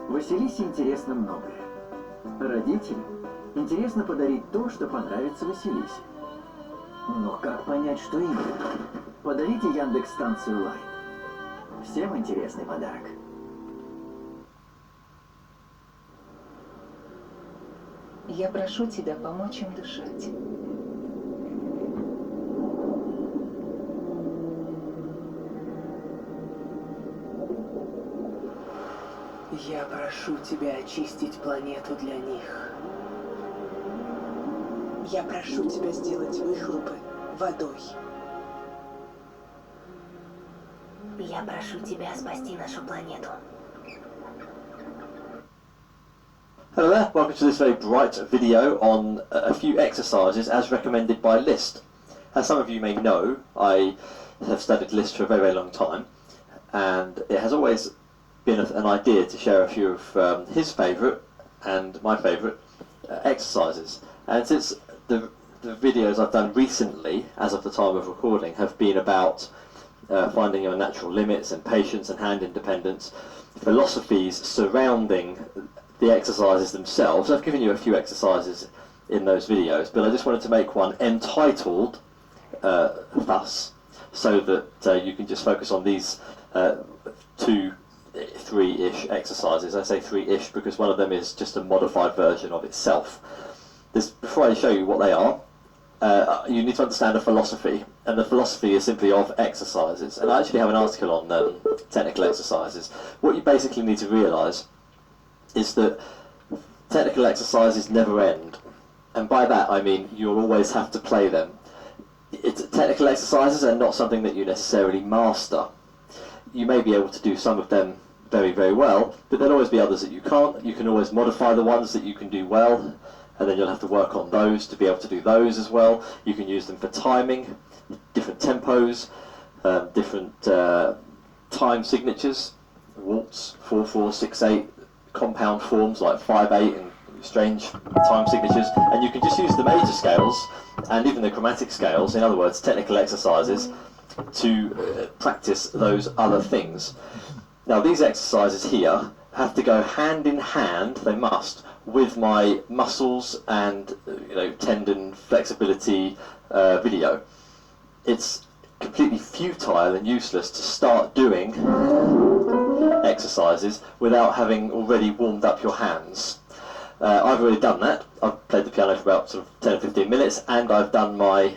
Василисе интересно многое. Родителям интересно подарить то, что понравится Василисе. Но как понять, что именно? Подарите Яндекс-станцию Лайн. Всем интересный подарок. Я прошу тебя помочь им дышать. Я прошу тебя очистить планету для них. Я прошу тебя сделать выхлопы водой. Я прошу тебя спасти нашу планету. Hello there, welcome to this very bright video on a few exercises as recommended by Liszt. As some of you may know, I have studied Liszt for a very, very long time, and it has always been an idea to share a few of his favourite and my favourite exercises. And since the videos I've done recently, as of the time of recording, have been about finding your natural limits and patience and hand independence, philosophies surrounding the exercises themselves. I've given you a few exercises in those videos, but I just wanted to make one entitled thus, so that you can just focus on these 3-ish exercises. I say 3-ish because one of them is just a modified version of itself. Before I show you what they are, you need to understand a philosophy, and the philosophy is simply of exercises. And I actually have an article on technical exercises. What you basically need to realise is that technical exercises never end, and by that I mean you'll always have to play them. Technical exercises are not something that you necessarily master. You may be able to do some of them very, very well, but there'll always be others that you can't. You can always modify the ones that you can do well, and then you'll have to work on those to be able to do those as well. You can use them for timing, different tempos, different time signatures, waltz, 4/4, 6/8, compound forms like 5/8 and strange time signatures, and you can just use the major scales and even the chromatic scales, in other words technical exercises, to practice those other things. Now these exercises here have to go hand in hand, they must, with my muscles and tendon flexibility video. It's completely futile and useless to start doing exercises without having already warmed up your hands. I've already done that. I've played the piano for about sort of 10 or 15 minutes, and I've done my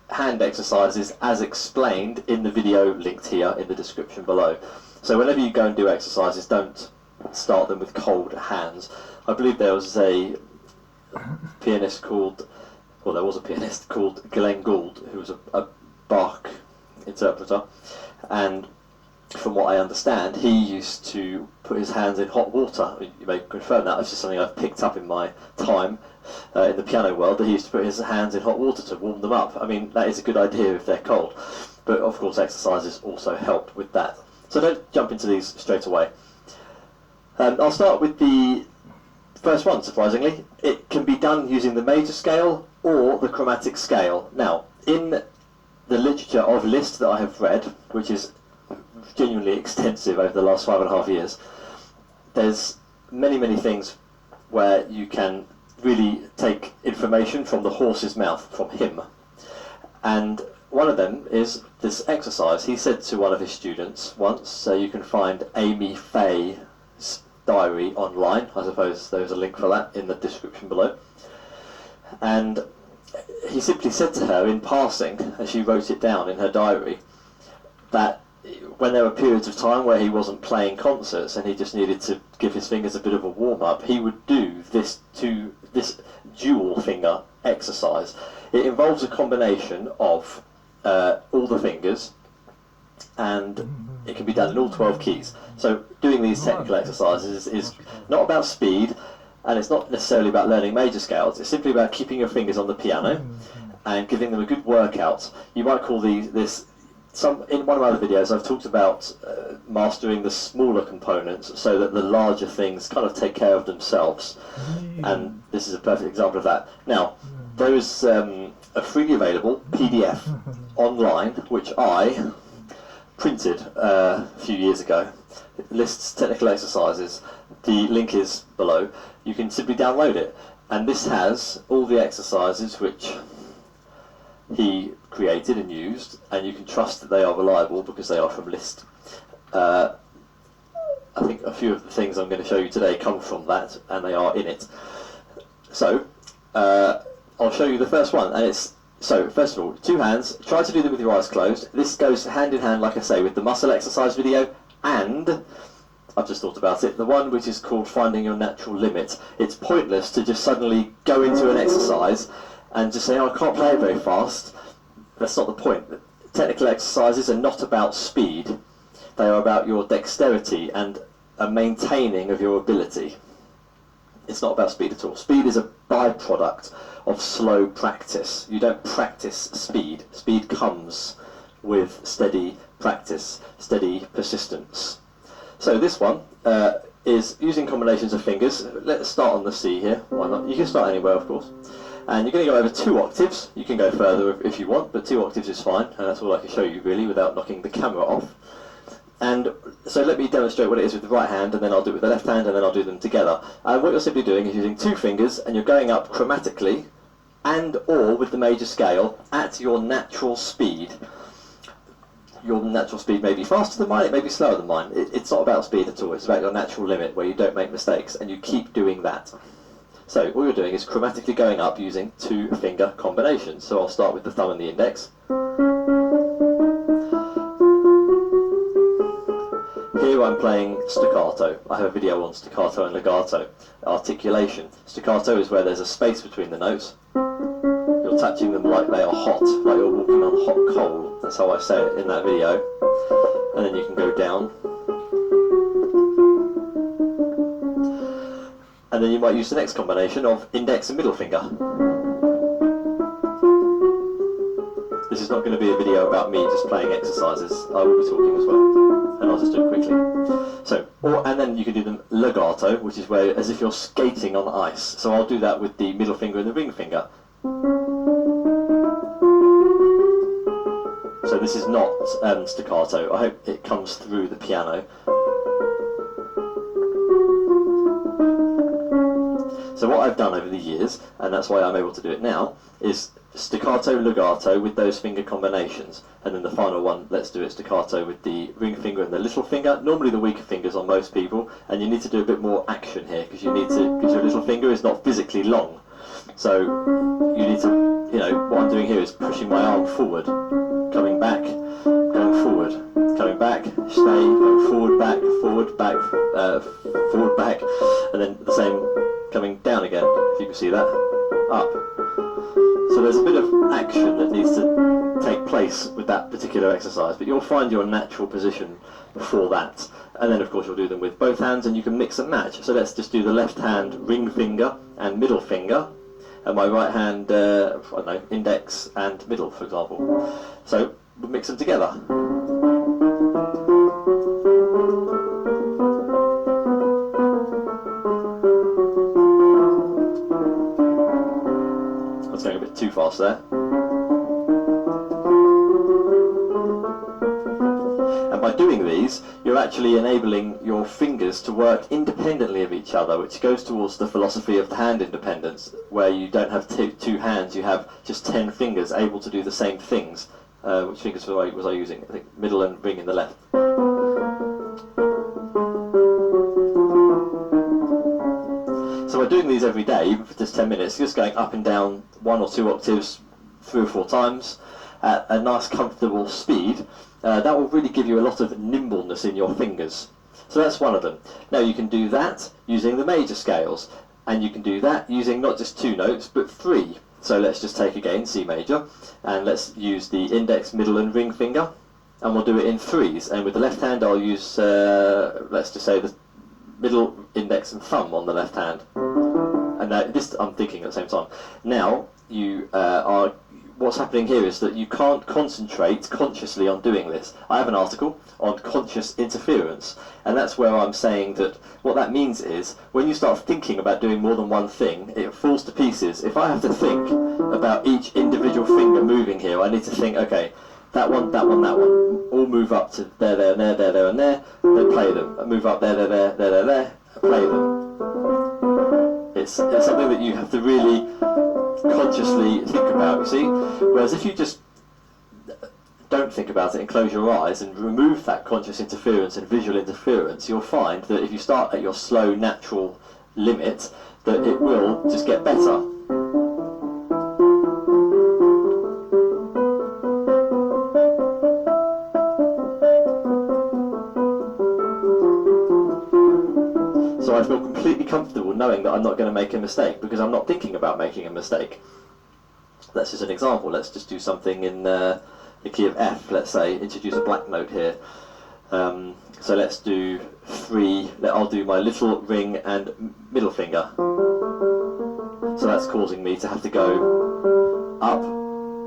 hand exercises as explained in the video linked here in the description below. So whenever you go and do exercises, don't start them with cold hands. I believe there was a pianist called Glenn Gould, who was a Bach interpreter, and from what I understand, he used to put his hands in hot water. You may confirm that. It's just something I've picked up in my time in the piano world, that he used to put his hands in hot water to warm them up. I mean, that is a good idea if they're cold, but of course exercises also help with that. So don't jump into these straight away. I'll start with the first one, surprisingly. It can be done using the major scale or the chromatic scale. Now, in the literature of Liszt that I have read, which is genuinely extensive over the last 5.5 years, there's many, many things where you can really take information from the horse's mouth, from him. And one of them is this exercise. He said to one of his students once, so you can find Amy Faye's diary online. I suppose there's a link for that in the description below. And he simply said to her in passing, as she wrote it down in her diary, that when there were periods of time where he wasn't playing concerts and he just needed to give his fingers a bit of a warm-up, he would do this dual finger exercise. It involves a combination of all the fingers, and it can be done in all 12 keys. So doing these technical exercises is not about speed, and it's not necessarily about learning major scales. It's simply about keeping your fingers on the piano and giving them a good workout. You might call this in one of my other videos I've talked about mastering the smaller components so that the larger things kind of take care of themselves, and this is a perfect example of that. Now, there is a freely available PDF online which I printed a few years ago. It lists technical exercises. The link is below. You can simply download it, and this has all the exercises which he created and used, and you can trust that they are reliable because they are from Liszt. I think a few of the things I'm going to show you today come from that, and they are in it. So, I'll show you the first one, and it's, so first of all, 2 hands, try to do them with your eyes closed. This goes hand in hand, like I say, with the muscle exercise video, and, I've just thought about it, the one which is called Finding Your Natural Limit. It's pointless to just suddenly go into an exercise and just say, oh, I can't play it very fast. That's not the point. Technical exercises are not about speed. They are about your dexterity and a maintaining of your ability. It's not about speed at all. Speed is a byproduct of slow practice. You don't practice speed. Speed comes with steady practice, steady persistence. So this one is using combinations of fingers. Let's start on the C here. Why not? You can start anywhere, of course. And you're going to go over 2 octaves. You can go further if you want, but 2 octaves is fine, and that's all I can show you really without knocking the camera off. And so let me demonstrate what it is with the right hand, and then I'll do it with the left hand, and then I'll do them together. And what you're simply doing is using 2 fingers, and you're going up chromatically, and or with the major scale, at your natural speed. Your natural speed may be faster than mine, it may be slower than mine. It's not about speed at all, it's about your natural limit, where you don't make mistakes, and you keep doing that. So all you're doing is chromatically going up using 2 finger combinations. So I'll start with the thumb and the index. Here I'm playing staccato. I have a video on staccato and legato. Articulation. Staccato is where there's a space between the notes. You're touching them like they are hot, like you're walking on hot coal. That's how I say it in that video. And then you can go down. And then you might use the next combination of index and middle finger. This is not going to be a video about me just playing exercises. I will be talking as well, and I'll just do it quickly. So, and then you can do them legato, which is where, as if you're skating on ice. So I'll do that with the middle finger and the ring finger. So this is not staccato. I hope it comes through the piano. So what I've done over the years, and that's why I'm able to do it now, is staccato, legato with those finger combinations. And then the final one, let's do it staccato with the ring finger and the little finger, normally the weaker fingers on most people, and you need to do a bit more action here, because you need to, because your little finger is not physically long. So you need to, you know, what I'm doing here is pushing my arm forward, coming back, going forward, coming back, stay, going forward, back, forward, back, forward, back, and then the same coming down again, if you can see that, up. So there's a bit of action that needs to take place with that particular exercise, but you'll find your natural position for that. And then of course you'll do them with both hands, and you can mix and match. So let's just do the left hand ring finger and middle finger, and my right hand, I don't know, index and middle, for example. So we'll mix them together. That's going a bit too fast there. And by doing these, you're actually enabling your fingers to work independently of each other, which goes towards the philosophy of the hand independence, where you don't have two hands, you have just 10 fingers able to do the same things. Which fingers was I using? I think middle and ring in the left. So by doing these every day, even for just 10 minutes, just going up and down 1 or 2 octaves 3 or 4 times at a nice comfortable speed, that will really give you a lot of nimbleness in your fingers. So that's one of them. Now you can do that using the major scales, and you can do that using not just 2 notes but 3. So let's just take again C major, and let's use the index, middle and ring finger, and we'll do it in 3s. And with the left hand I'll use, let's just say the middle, index and thumb on the left hand. And this I'm thinking at the same time. Now you what's happening here is that you can't concentrate consciously on doing this. I have an article on conscious interference, and that's where I'm saying that what that means is when you start thinking about doing more than one thing, it falls to pieces. If I have to think about each individual finger moving here, I need to think, okay, that one, that one, that one, all all move up to there, there, and there, there, there, and there, then play them. And move up there, there, there, there, there, there, and play them. It's something that you have to really consciously think about, you see? Whereas if you just don't think about it and close your eyes and remove that conscious interference and visual interference, you'll find that if you start at your slow, natural limit, that it will just get better. So I feel completely comfortable knowing that I'm not going to make a mistake because I'm not thinking about making a mistake. That's just an example. Let's just do something in the key of F, let's say, introduce a black note here. So let's do 3, I'll do my little ring and middle finger. So that's causing me to have to go up,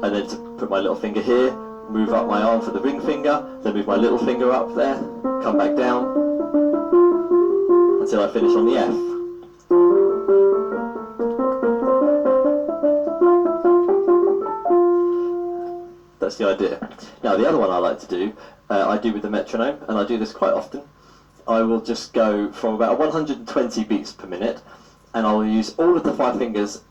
and then to put my little finger here, move up my arm for the ring finger, then move my little finger up there, come back down, until I finish on the F. That's the idea. Now the other one I like to do, I do with the metronome, and I do this quite often. I will just go from about 120 beats per minute, and I'll use all of the 5 fingers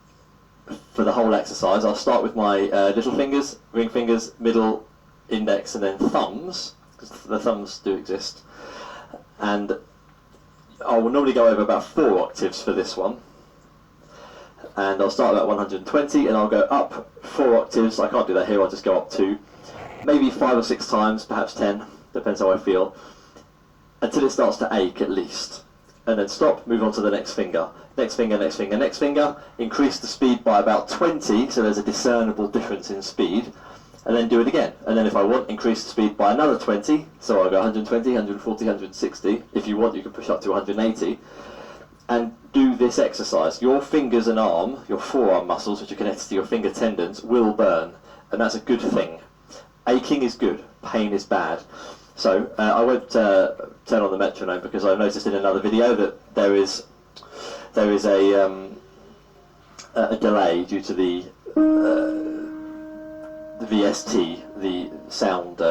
for the whole exercise. I'll start with my little fingers, ring fingers, middle, index, and then thumbs, because the thumbs do exist. And I will normally go over about 4 octaves for this one. And I'll start at 120 and I'll go up 4 octaves. I can't do that here, I'll just go up 2. Maybe 5 or 6 times, perhaps 10, depends how I feel, until it starts to ache at least. And then stop, move on to the next finger. Next finger, next finger, next finger. Increase the speed by about 20, so there's a discernible difference in speed. And then do it again. And then if I want, increase the speed by another 20. So I'll go 120, 140, 160. If you want, you can push up to 180. And do this exercise. Your fingers and arm, your forearm muscles, which are connected to your finger tendons, will burn. And that's a good thing. Aching is good, pain is bad. So I won't turn on the metronome because I've noticed in another video that there is a delay due to the VST, the sound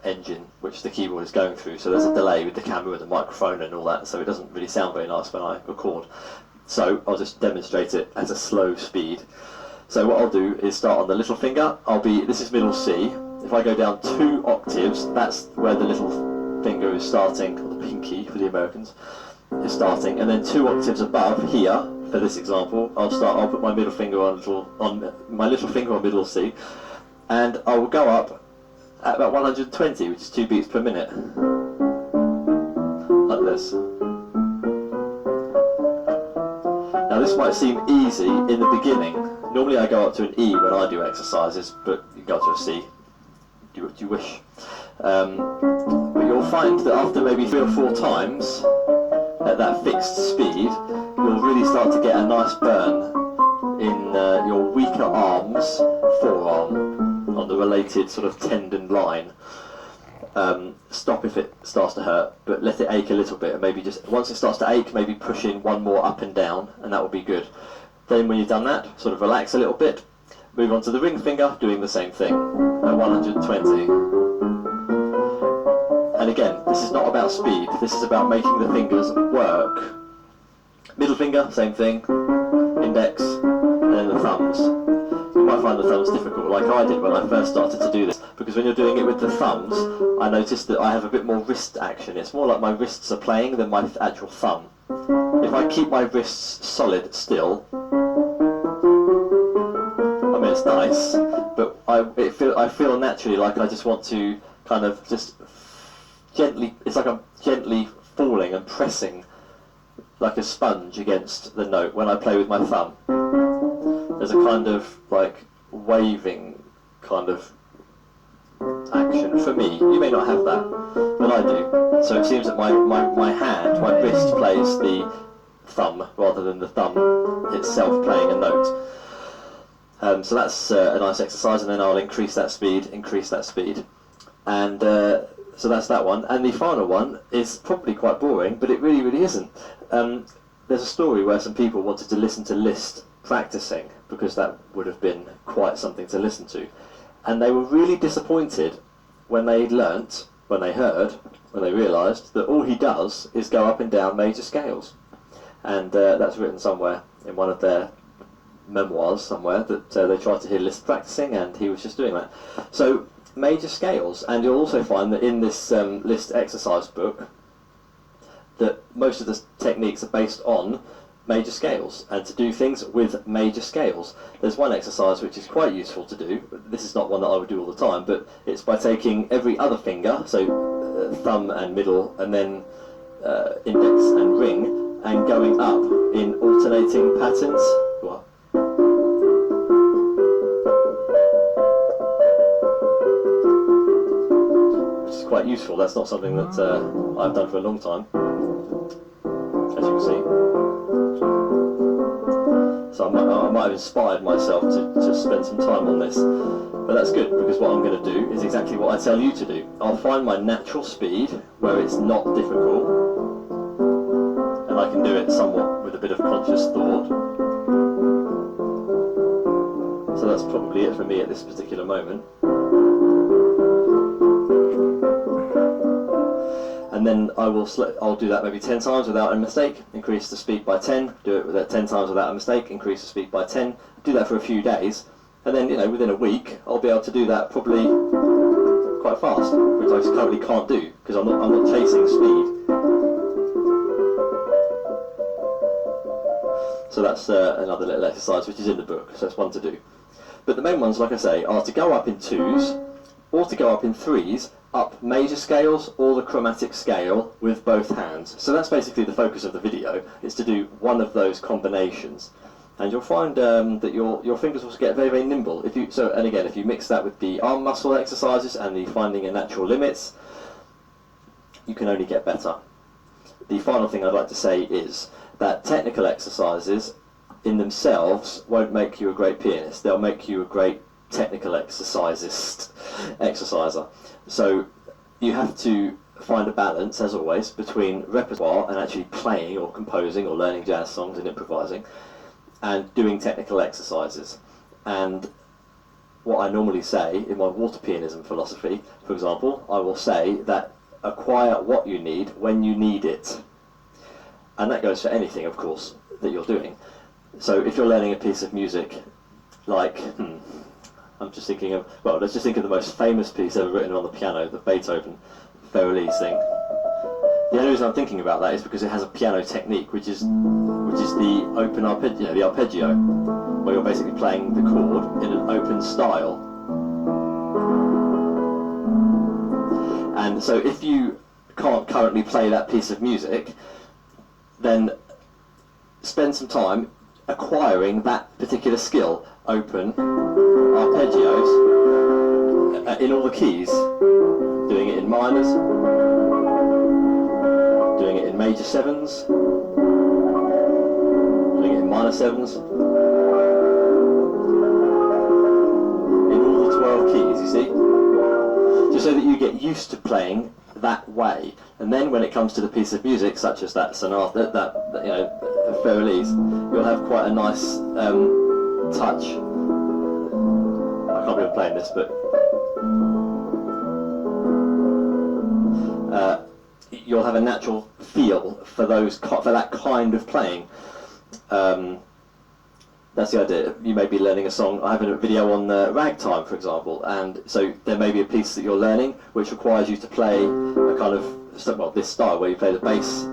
engine which the keyboard is going through. So there's a delay with the camera and the microphone and all that, so it doesn't really sound very nice when I record. So I'll just demonstrate it at a slow speed. So what I'll do is start on the little finger. This is middle C. If I go down 2 octaves, that's where the little finger is starting, or the pinky for the Americans, is starting, and then 2 octaves above here, for this example, I'll put my middle finger on my little finger on middle C, and I will go up at about 120, which is 2 beats per minute, like this. Now this might seem easy in the beginning. Normally I go up to an E when I do exercises, but you go to a C. Do what you wish. But you'll find that after maybe 3 or 4 times at that fixed speed, you'll really start to get a nice burn in your weaker arms, forearm, on the related sort of tendon line. Stop if it starts to hurt, but let it ache a little bit, and maybe just once it starts to ache, maybe push in 1 more up and down, and that will be good. Then when you've done that, sort of relax a little bit, move on to the ring finger, doing the same thing at 120. And again, this is not about speed, this is about making the fingers work. Middle finger, same thing, index, and then the thumbs. You might find the thumbs difficult, like I did when I first started to do this, because when you're doing it with the thumbs, I noticed that I have a bit more wrist action. It's more like my wrists are playing than my actual thumb. If I keep my wrists solid still, I mean it's nice, but I feel naturally like I just want to kind of just gently, it's like I'm gently falling and pressing like a sponge against the note when I play with my thumb. There's a kind of like waving kind of action for me. You may not have that, but I do. So it seems that my hand, my wrist plays the thumb rather than the thumb itself playing a note. So that's a nice exercise, and then I'll increase that speed, and so that's that one. And the final one is probably quite boring, but it really isn't. There's a story where some people wanted to listen to Liszt practicing, because that would have been quite something to listen to. And they were really disappointed when they learnt when they realised that all he does is go up and down major scales. And that's written somewhere in one of their memoirs somewhere, that they tried to hear Liszt practicing, and he was just doing that. So major scales, and you'll also find that in this Liszt exercise book that most of the techniques are based on major scales, and to do things with major scales. There's one exercise which is quite useful to do. This is not one that I would do all the time, but it's by taking every other finger, so thumb and middle, and then index and ring, and going up in alternating patterns. What? Which is quite useful. That's not something that I've done for a long time, as you can see. So I might have inspired myself to spend some time on this. But that's good, because what I'm going to do is exactly what I tell you to do. I'll find my natural speed, where it's not difficult, and I can do it somewhat with a bit of conscious thought. So that's probably it for me at this particular moment. And then I'll do that maybe 10 times without a mistake, increase the speed by 10, do it with 10 times without a mistake, increase the speed by 10, do that for a few days, and then, you know, within a week I'll be able to do that probably quite fast, which I currently can't do because I'm not chasing speed. So that's another little exercise which is in the book, so that's one to do. But the main ones, like I say, are to go up in 2s or to go up in 3s, up major scales or the chromatic scale with both hands. So that's basically the focus of the video, is to do one of those combinations. And you'll find that your fingers will get very, very nimble. And again, if you mix that with the arm muscle exercises and the finding a natural limits, you can only get better. The final thing I'd like to say is that technical exercises in themselves won't make you a great pianist. They'll make you a great technical exerciser. So you have to find a balance, as always, between repertoire and actually playing or composing or learning jazz songs and improvising, and doing technical exercises. And what I normally say in my water pianism philosophy, for example, I will say that acquire what you need when you need it. And that goes for anything, of course, that you're doing. So if you're learning a piece of music, like, I'm just thinking of, well, let's just think of the most famous piece ever written on the piano, the Beethoven Feuerlied thing. The only reason I'm thinking about that is because it has a piano technique, which is the open arpeggio, the arpeggio, where you're basically playing the chord in an open style. And so if you can't currently play that piece of music, then spend some time acquiring that particular skill, open arpeggios in all the keys, doing it in minors, doing it in major 7s, doing it in minor 7s, in all the 12 keys, you see, just so that you get used to playing that way. And then when it comes to the piece of music, such as that sonata, that you know, Feuerlied, you'll have quite a nice touch. I can't believe I'm playing this, but you'll have a natural feel for that kind of playing. That's the idea. You may be learning a song. I have a video on ragtime, for example, and so there may be a piece that you're learning which requires you to play a kind of, well, this style where you play the bass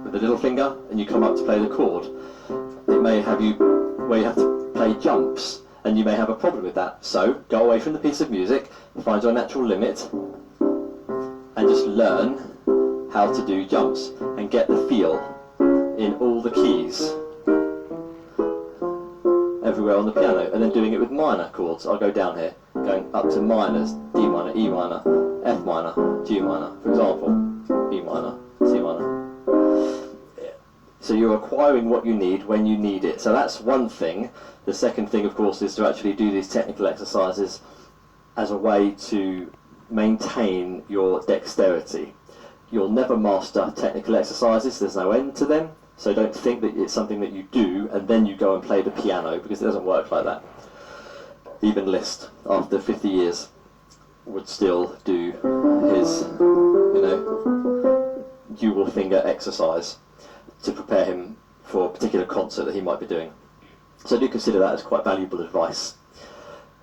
with the little finger and you come up to play the chord. It may have you where you have to play jumps, and you may have a problem with that. So go away from the piece of music, find your natural limit, and just learn how to do jumps and get the feel in all the keys everywhere on the piano, and then doing it with minor chords. I'll go down here, going up to minors, D minor, E minor, F minor, G minor, for example, B minor, C minor. So you're acquiring what you need when you need it. So that's one thing. The second thing, of course, is to actually do these technical exercises as a way to maintain your dexterity. You'll never master technical exercises, there's no end to them. So don't think that it's something that you do and then you go and play the piano, because it doesn't work like that. Even Liszt, after 50 years, would still do his, dual finger exercise to prepare him for a particular concert that he might be doing. So I do consider that as quite valuable advice.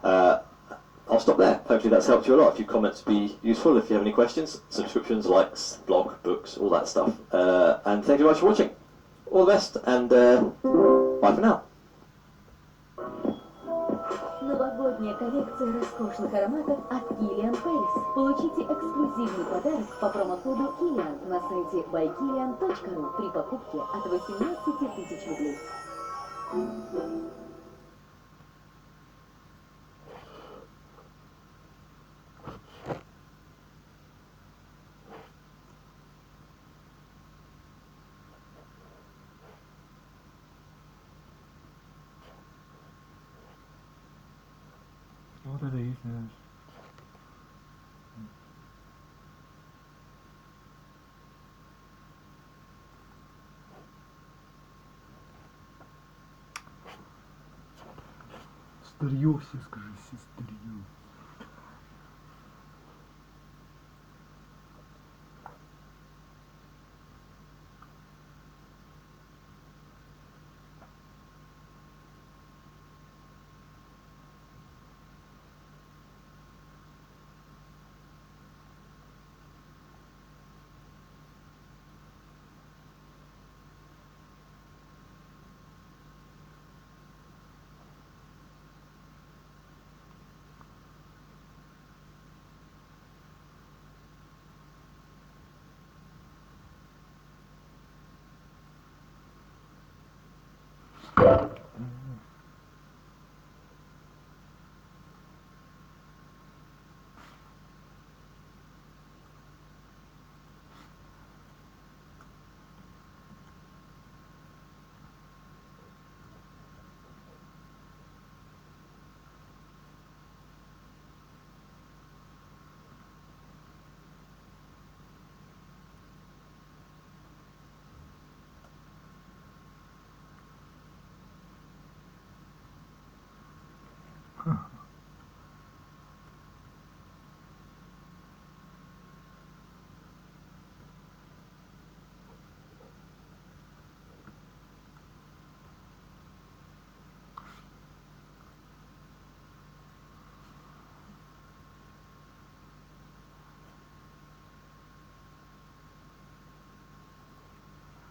I'll stop there. Hopefully that's helped you a lot. If your comments be useful, if you have any questions, subscriptions, likes, blog, books, all that stuff. And thank you very much for watching. All the best, and bye for now. Новогодняя коллекция роскошных ароматов от Kilian Paris. Получите эксклюзивный подарок по промокоду Kilian на сайте bykilian.ru при покупке от 18 тысяч рублей. Вот это и есть, наверное. Старье все, скажи, все старье.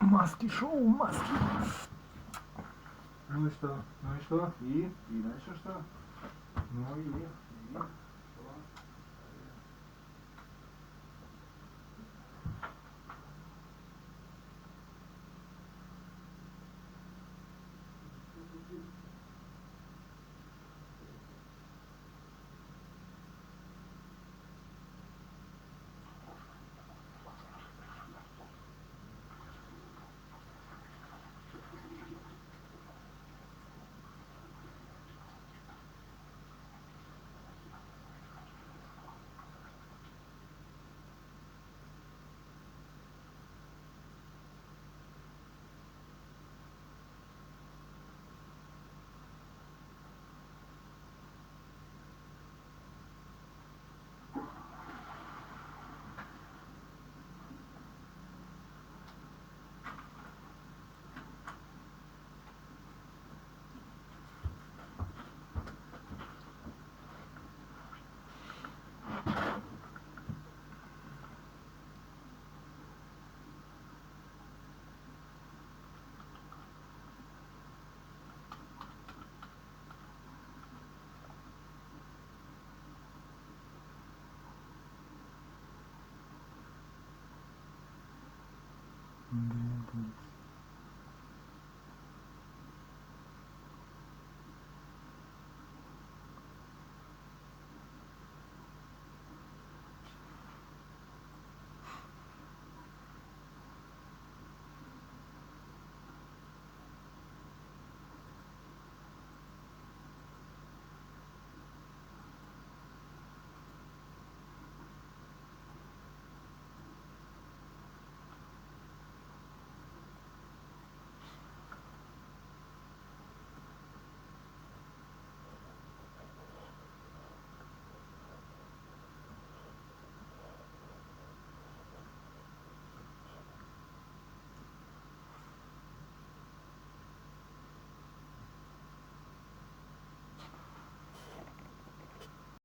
Маски-шоу, маски. Ну и что? Ну и что? И дальше что? Ну и что? Да,